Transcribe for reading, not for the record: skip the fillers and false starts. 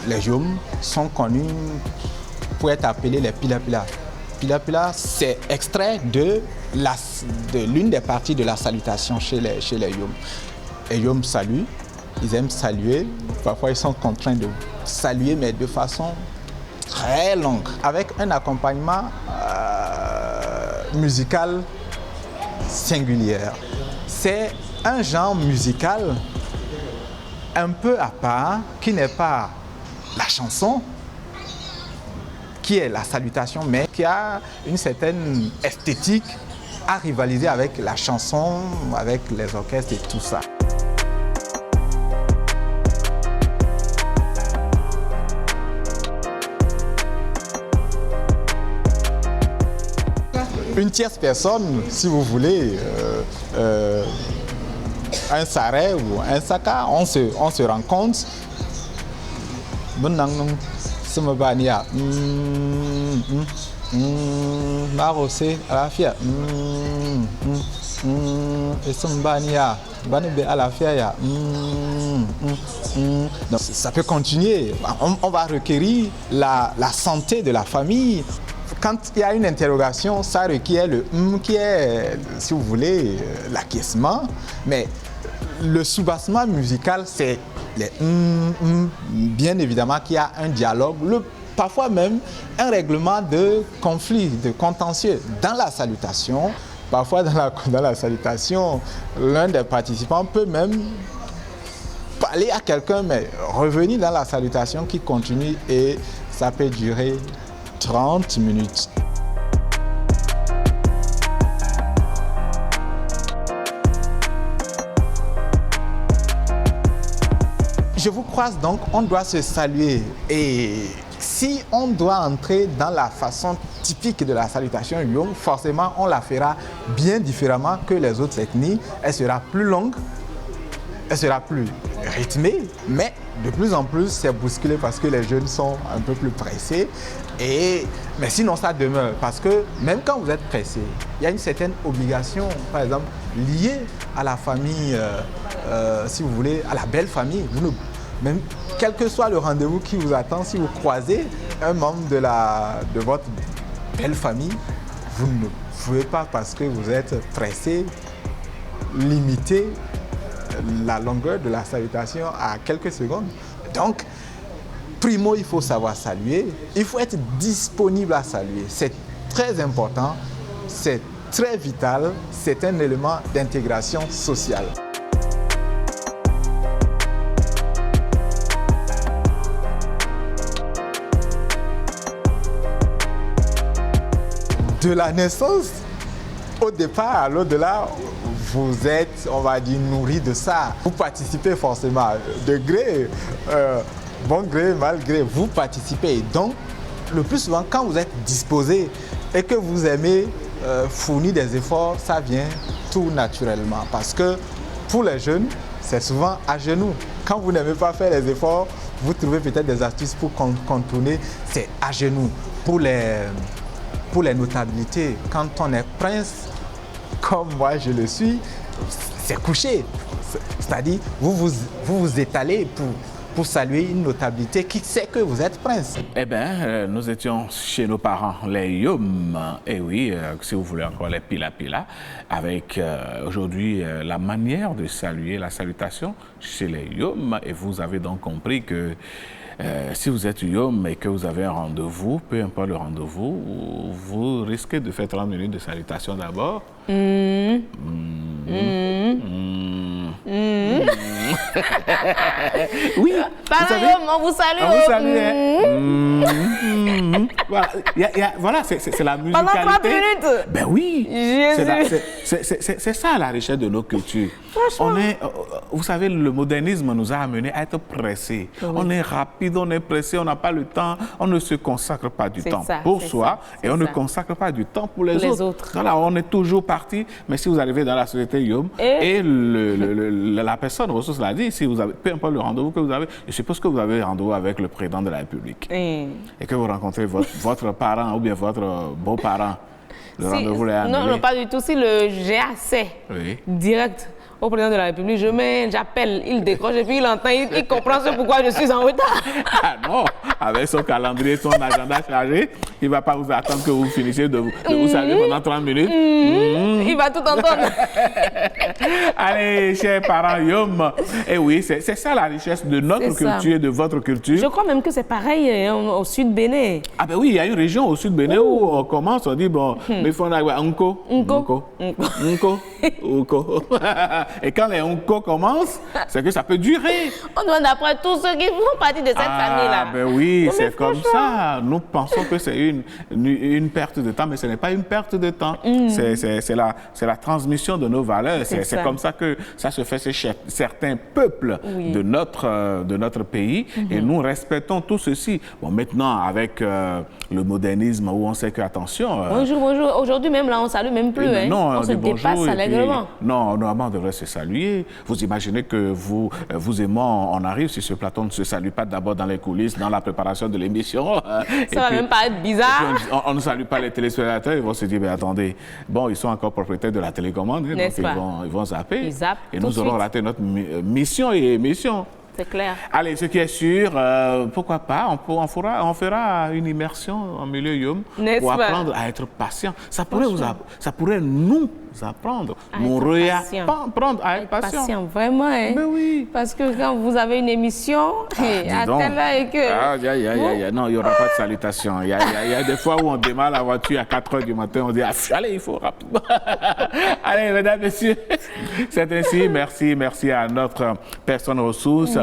les Yoms sont connus pour être appelés les Pila-Pila. Pila-Pila, c'est extrait de l'une des parties de la salutation chez les Yoms. Les Yoms saluent, ils aiment saluer. Parfois, ils sont contraints de saluer, mais de façon très longue, avec un accompagnement musical singulier. C'est un genre musical un peu à part, qui n'est pas la chanson, qui est la salutation, mais qui a une certaine esthétique à rivaliser avec la chanson, avec les orchestres et tout ça. Une tierce personne, si vous voulez, un Saré ou un Saka, on se rencontre. Semebania, Marosé, Alafia, et Sembania, Banebe Alafia. Donc ça peut continuer. On va requérir la santé de la famille. Quand il y a une interrogation, ça requiert le qui est, si vous voulez, l'acquiescement. Mais le soubassement musical, c'est les bien évidemment qu'il y a un dialogue, parfois même un règlement de conflit, de contentieux. Dans la salutation, parfois dans la salutation, l'un des participants peut même parler à quelqu'un, mais revenir dans la salutation qui continue et ça peut durer 30 minutes. Je vous croise donc, on doit se saluer et si on doit entrer dans la façon typique de la salutation Yom, forcément on la fera bien différemment que les autres ethnies. Elle sera plus longue, elle sera plus rythmée, mais de plus en plus c'est bousculé parce que les jeunes sont un peu plus pressés. Mais sinon ça demeure parce que même quand vous êtes pressé, il y a une certaine obligation, par exemple, liée à la famille, si vous voulez, à la belle famille. Même quel que soit le rendez-vous qui vous attend, si vous croisez un membre de votre belle famille, vous ne pouvez pas, parce que vous êtes pressé, limiter la longueur de la salutation à quelques secondes. Donc, primo, il faut savoir saluer, il faut être disponible à saluer. C'est très important, c'est très vital, c'est un élément d'intégration sociale. De la naissance au départ à l'au-delà, vous êtes, on va dire, nourri de ça. Vous participez forcément, de gré, bon gré, mal gré, vous participez. Donc, le plus souvent, quand vous êtes disposé et que vous aimez fournir des efforts, ça vient tout naturellement. Parce que pour les jeunes, c'est souvent à genoux. Quand vous n'aimez pas faire les efforts, vous trouvez peut-être des astuces pour contourner, c'est à genoux. Pour les notabilités, quand on est prince, comme moi je le suis, c'est couché. C'est-à-dire, vous vous étalez pour saluer une notabilité qui sait que vous êtes prince. Eh bien, nous étions chez nos parents, les Yom, et oui, si vous voulez encore les Pila-Pila, avec aujourd'hui la manière de saluer, la salutation chez les Yom, et vous avez donc compris que si vous êtes Yom et que vous avez un rendez-vous, peu importe le rendez-vous, vous risquez de faire 30 minutes de salutation d'abord. Oui, vous savez, on vous salue. On vous salue. Voilà, c'est la musicalité. Pendant 30 minutes. Ben oui. Jésus. C'est ça la richesse de nos cultures. Vous savez, le modernisme nous a amenés à être pressés. Oui. On est rapide, on est pressé, on n'a pas le temps, on ne se consacre pas du temps pour soi et on ne consacre pas du temps pour les autres. Voilà, on est toujours parti, mais si vous arrivez dans la société Yom et la personne ressource l'a dit, si vous avez, peu importe le rendez-vous que vous avez, je suppose que vous avez rendez-vous avec le président de la République et que vous rencontrez votre parent ou bien votre beau-parent. Le rendez-vous est annulé. Non, pas du tout. Si le GAC direct au président de la République, j'appelle, il décroche et puis il entend, il comprend ce pourquoi je suis en retard. Ah non, avec son calendrier, son agenda chargé, il ne va pas vous attendre que vous finissiez de vous saluer pendant 30 minutes. Il va tout entendre. Allez, chers parents, Yom. Et oui, c'est ça la richesse de notre culture et de votre culture. Je crois même que c'est pareil au sud Bénin. Ah ben oui, il y a une région au sud Bénin où on commence, on dit, bon, mais il faut Unko. Et quand les Unko commencent, c'est que ça peut durer. On demande après tous ceux qui font partie de cette famille-là. Ah ben oui, c'est comme ça. Nous pensons que c'est une perte de temps, mais ce n'est pas une perte de temps. C'est la transmission de nos valeurs. C'est comme ça que ça se fait chez certains peuples de notre pays. Et nous respectons tout ceci. Bon, maintenant, avec le modernisme, où on sait que, attention... bonjour, bonjour. Aujourd'hui même, là, on ne salue même plus. Hein. Non, on se dépasse allègrement. Non, normalement, on devrait se saluer. Vous imaginez que vous et moi, on arrive sur ce plateau, on ne se salue pas d'abord dans les coulisses, dans la préparation de l'émission. Ça va même pas être bizarre. On ne salue pas les téléspectateurs, ils vont se dire, mais attendez, bon, ils sont encore propriétaires de la télécommande, hein, donc ils vont zapper. Ils zappent et nous aurons raté notre mission et émission. C'est clair. Allez, ce qui est sûr, pourquoi pas, on fera une immersion en milieu Yom pour apprendre à être patient. Ça pourrait nous apprendre, nous réapprendre à être patient. Vraiment, hein? Mais oui. Parce que quand vous avez une émission, à telle heure et que... Non, il n'y aura pas de salutation. Il y a des fois où on démarre la voiture à 4 h du matin, on dit, allez, il faut rapidement. Allez, mesdames, messieurs, c'est ainsi. Merci à notre personne ressource.